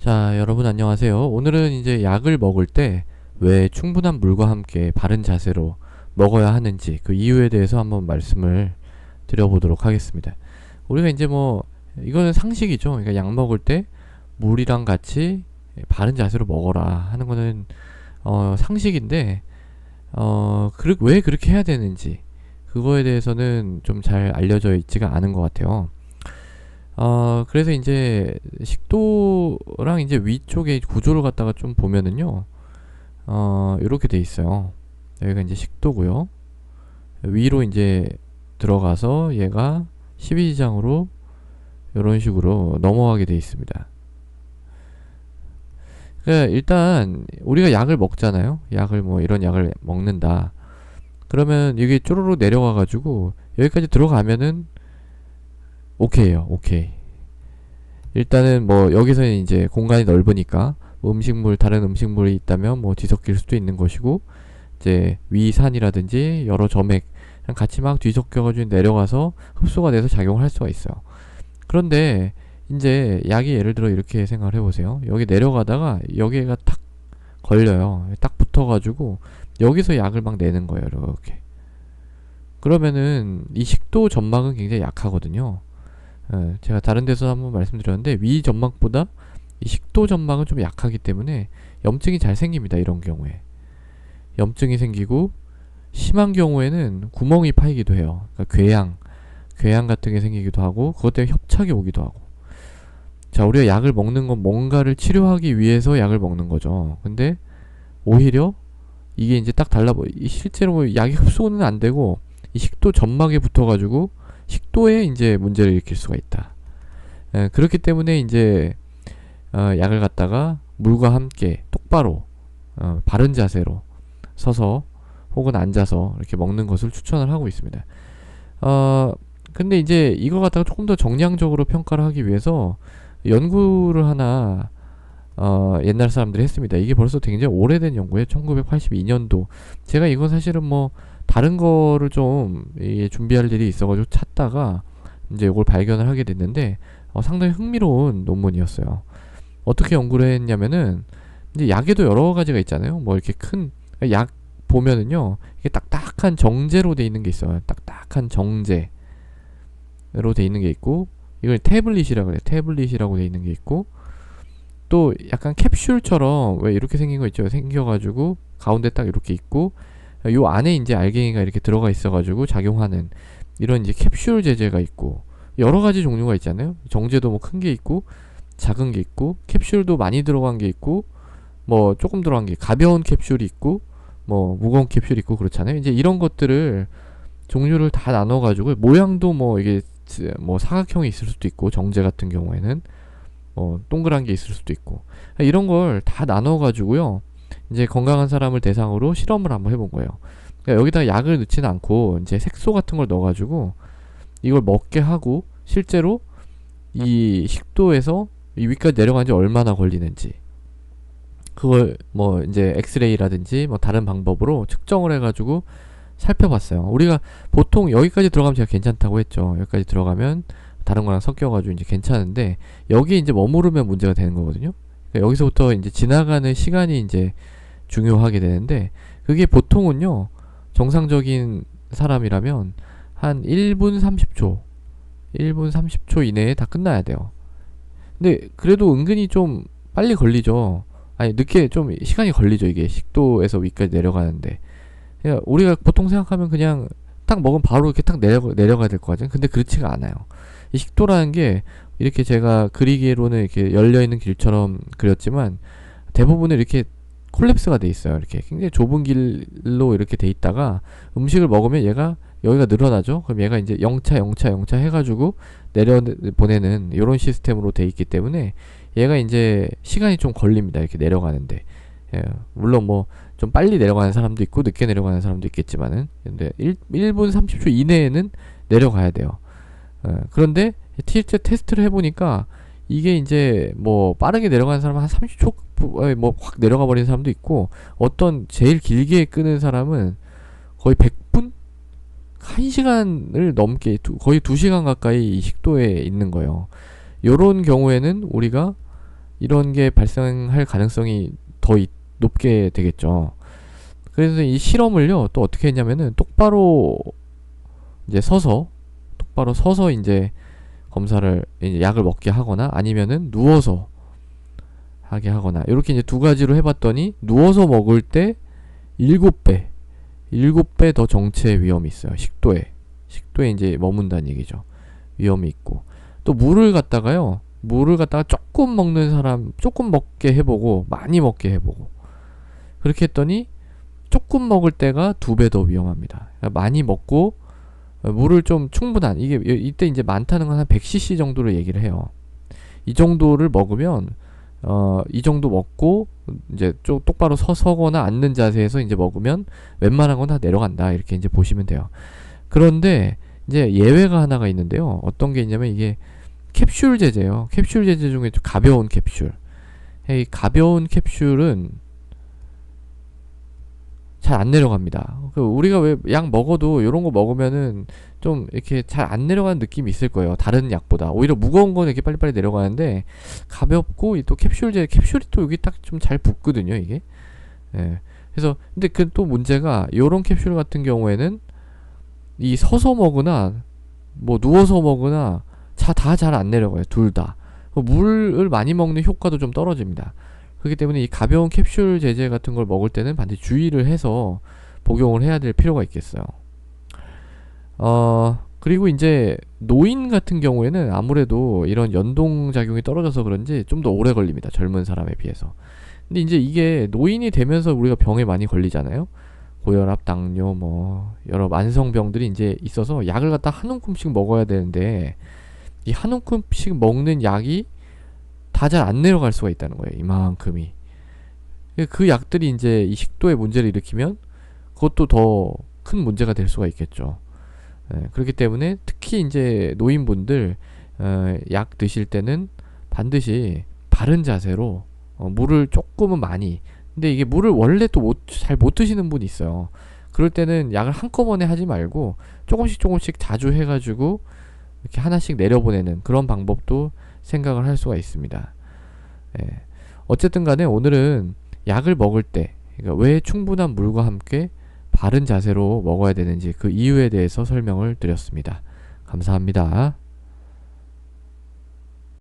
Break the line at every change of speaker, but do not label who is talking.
자, 여러분 안녕하세요. 오늘은 이제 약을 먹을 때 왜 충분한 물과 함께 바른 자세로 먹어야 하는지 그 이유에 대해서 한번 말씀을 드려보도록 하겠습니다. 우리가 이제 뭐 이거는 상식이죠. 그러니까 약 먹을 때 물이랑 같이 바른 자세로 먹어라 하는 거는 상식인데 왜 그렇게 해야 되는지 그거에 대해서는 좀 잘 알려져 있지가 않은 것 같아요. 그래서 이제 식도랑 이제 위쪽에 구조를 갖다가 좀 보면은요, 이렇게 돼 있어요. 여기가 이제 식도고요. 위로 이제 들어가서 얘가 12지장으로 이런 식으로 넘어가게 돼 있습니다. 그러니까 일단 우리가 약을 먹잖아요. 약을 뭐 이런 약을 먹는다. 그러면 이게 쪼르르 내려가가지고 여기까지 들어가면은 오케이요. 오케이. 일단은 뭐 여기서는 이제 공간이 넓으니까 뭐 다른 음식물이 있다면 뭐 뒤섞일 수도 있는 것이고, 이제 위산이라든지 여러 점액 같이 막 뒤섞여가지고 내려가서 흡수가 돼서 작용을 할 수가 있어요. 그런데 이제 약이 예를 들어 이렇게 생각을 해보세요. 여기 내려가다가 여기가 탁 걸려요. 딱 붙어가지고 여기서 약을 막 내는 거예요. 이렇게. 그러면은 이 식도 점막은 굉장히 약하거든요. 제가 다른 데서 한번 말씀드렸는데 위 점막보다 이 식도 점막은 좀 약하기 때문에 염증이 잘 생깁니다. 이런 경우에 염증이 생기고, 심한 경우에는 구멍이 파이기도 해요. 그러니까 궤양 같은 게 생기기도 하고, 그것 때문에 협착이 오기도 하고. 자, 우리가 약을 먹는 건 뭔가를 치료하기 위해서 약을 먹는 거죠. 근데 오히려 이게 이제 딱 실제로 약이 흡수는 안 되고 이 식도 점막에 붙어가지고 식도에 이제 문제를 일으킬 수가 있다. 그렇기 때문에 이제 약을 갖다가 물과 함께 똑바로 바른 자세로 서서 혹은 앉아서 이렇게 먹는 것을 추천을 하고 있습니다. 근데 이제 이거 갖다가 조금 더 정량적으로 평가를 하기 위해서 연구를 하나 옛날 사람들이 했습니다. 이게 벌써 굉장히 오래된 연구예요. 1982년도. 제가 이건 사실은 뭐 다른 거를 좀 준비할 일이 있어가지고 찾다가 이제 이걸 발견을 하게 됐는데, 상당히 흥미로운 논문이었어요. 어떻게 연구를 했냐면은 이제 약에도 여러 가지가 있잖아요. 뭐 이렇게 큰 약 보면은요, 이게 딱딱한 정제로 돼 있는 게 있어요. 딱딱한 정제로 돼 있는 게 있고, 이걸 태블릿이라고 그래요. 태블릿이라고 돼 있는 게 있고, 또 약간 캡슐처럼 왜 이렇게 생긴 거 있죠. 생겨가지고 가운데 딱 이렇게 있고, 요 안에 이제 알갱이가 이렇게 들어가 있어가지고 작용하는 이런 이제 캡슐 제제가 있고, 여러 가지 종류가 있잖아요. 정제도 뭐 큰 게 있고 작은 게 있고, 캡슐도 많이 들어간 게 있고, 뭐 조금 들어간 게 가벼운 캡슐이 있고, 뭐 무거운 캡슐이 있고, 그렇잖아요. 이제 이런 것들을 종류를 다 나눠가지고, 모양도 뭐 이게 뭐 사각형이 있을 수도 있고, 정제 같은 경우에는 동그란 게 있을 수도 있고, 이런 걸 다 나눠가지고요, 이제 건강한 사람을 대상으로 실험을 한번 해본 거예요. 그러니까 여기다가 약을 넣지는 않고 이제 색소 같은 걸 넣어가지고 이걸 먹게 하고, 실제로 이 식도에서 이 위까지 내려간 지 얼마나 걸리는지 그걸 뭐 이제 엑스레이라든지 뭐 다른 방법으로 측정을 해가지고 살펴봤어요. 우리가 보통 여기까지 들어가면 제가 괜찮다고 했죠. 여기까지 들어가면 다른 거랑 섞여가지고 이제 괜찮은데, 여기 이제 머무르면 문제가 되는 거거든요. 그러니까 여기서부터 이제 지나가는 시간이 이제 중요하게 되는데, 그게 보통은요, 정상적인 사람이라면 한 1분 30초 1분 30초 이내에 다 끝나야 돼요. 근데 그래도 은근히 좀 빨리 걸리죠. 아니, 늦게 좀 시간이 걸리죠. 이게 식도에서 위까지 내려가는데. 그러니까 우리가 보통 생각하면 그냥 딱 먹으면 바로 이렇게 딱 내려가야 될 것 같아요. 근데 그렇지가 않아요. 이 식도라는 게 이렇게 제가 그리기로는 이렇게 열려있는 길처럼 그렸지만, 대부분은 이렇게 콜랩스가 돼 있어요. 이렇게 굉장히 좁은 길로 이렇게 돼 있다가 음식을 먹으면 얘가 여기가 늘어나죠. 그럼 얘가 이제 영차 해가지고 내려보내는 이런 시스템으로 돼 있기 때문에 얘가 이제 시간이 좀 걸립니다. 이렇게 내려가는데. 예, 물론 뭐 좀 빨리 내려가는 사람도 있고 늦게 내려가는 사람도 있겠지만은, 근데 1분 30초 이내에는 내려가야 돼요. 그런데 실제 테스트를 해보니까 이게 이제 뭐 빠르게 내려가는 사람은 한 30초 뭐 확 내려가 버리는 사람도 있고, 어떤 제일 길게 끄는 사람은 거의 100분? 1시간을 넘게 거의 2시간 가까이 이 식도에 있는 거예요. 요런 경우에는 우리가 이런 게 발생할 가능성이 더 높게 되겠죠. 그래서 이 실험을요, 또 어떻게 했냐면은 똑바로 이제 똑바로 서서 이제 검사를, 이제 약을 먹게 하거나 아니면은 누워서 하게 하거나, 이렇게 이제 두 가지로 해봤더니 누워서 먹을 때 7배, 7배 더 정체 위험이 있어요. 식도에 이제 머문다는 얘기죠. 위험이 있고, 또 물을 갖다가 조금 먹는 사람 조금 먹게 해보고 많이 먹게 해보고, 그렇게 했더니 조금 먹을 때가 2배 더 위험합니다. 그러니까 많이 먹고 물을 좀 충분한, 이게 이때 이제 많다는 건 한 100cc 정도를 얘기를 해요. 이 정도를 먹으면 이 정도 먹고 이제 좀 똑바로 서거나 앉는 자세에서 이제 먹으면 웬만한 건 다 내려간다, 이렇게 이제 보시면 돼요. 그런데 이제 예외가 하나가 있는데요. 어떤 게 있냐면 이게 캡슐 제제예요. 캡슐 제제 중에 좀 가벼운 캡슐. 이 가벼운 캡슐은 잘 안 내려갑니다. 우리가 왜 약 먹어도 이런 거 먹으면은 좀 이렇게 잘 안 내려가는 느낌이 있을 거예요. 다른 약보다. 오히려 무거운 거는 이렇게 빨리빨리 내려가는데, 가볍고 또 캡슐이 또 여기 딱 좀 잘 붙거든요, 이게. 예. 그래서 근데 그 또 문제가, 요런 캡슐 같은 경우에는 이 서서 먹으나 뭐 누워서 먹으나 다 잘 안 내려가요. 둘 다. 물을 많이 먹는 효과도 좀 떨어집니다. 그렇기 때문에 이 가벼운 캡슐 제제 같은 걸 먹을 때는 반드시 주의를 해서 복용을 해야 될 필요가 있겠어요. 그리고 이제 노인 같은 경우에는 아무래도 이런 연동작용이 떨어져서 그런지 좀 더 오래 걸립니다. 젊은 사람에 비해서. 근데 이제 이게 노인이 되면서 우리가 병에 많이 걸리잖아요. 고혈압, 당뇨, 뭐 여러 만성병들이 이제 있어서 약을 갖다 한 움큼씩 먹어야 되는데, 이 한 움큼씩 먹는 약이 다 잘 안 내려갈 수가 있다는 거예요. 이만큼이. 그 약들이 이제 이 식도에 문제를 일으키면 그것도 더 큰 문제가 될 수가 있겠죠. 그렇기 때문에 특히 이제 노인분들 약 드실 때는 반드시 바른 자세로 물을 조금은 많이, 근데 이게 물을 원래 또 잘 못 드시는 분이 있어요. 그럴 때는 약을 한꺼번에 하지 말고 조금씩 자주 해가지고 이렇게 하나씩 내려보내는 그런 방법도 생각을 할 수가 있습니다. 어쨌든 간에 오늘은 약을 먹을 때, 그러니까 왜 충분한 물과 함께 바른 자세로 먹어야 되는지 그 이유에 대해서 설명을 드렸습니다. 감사합니다.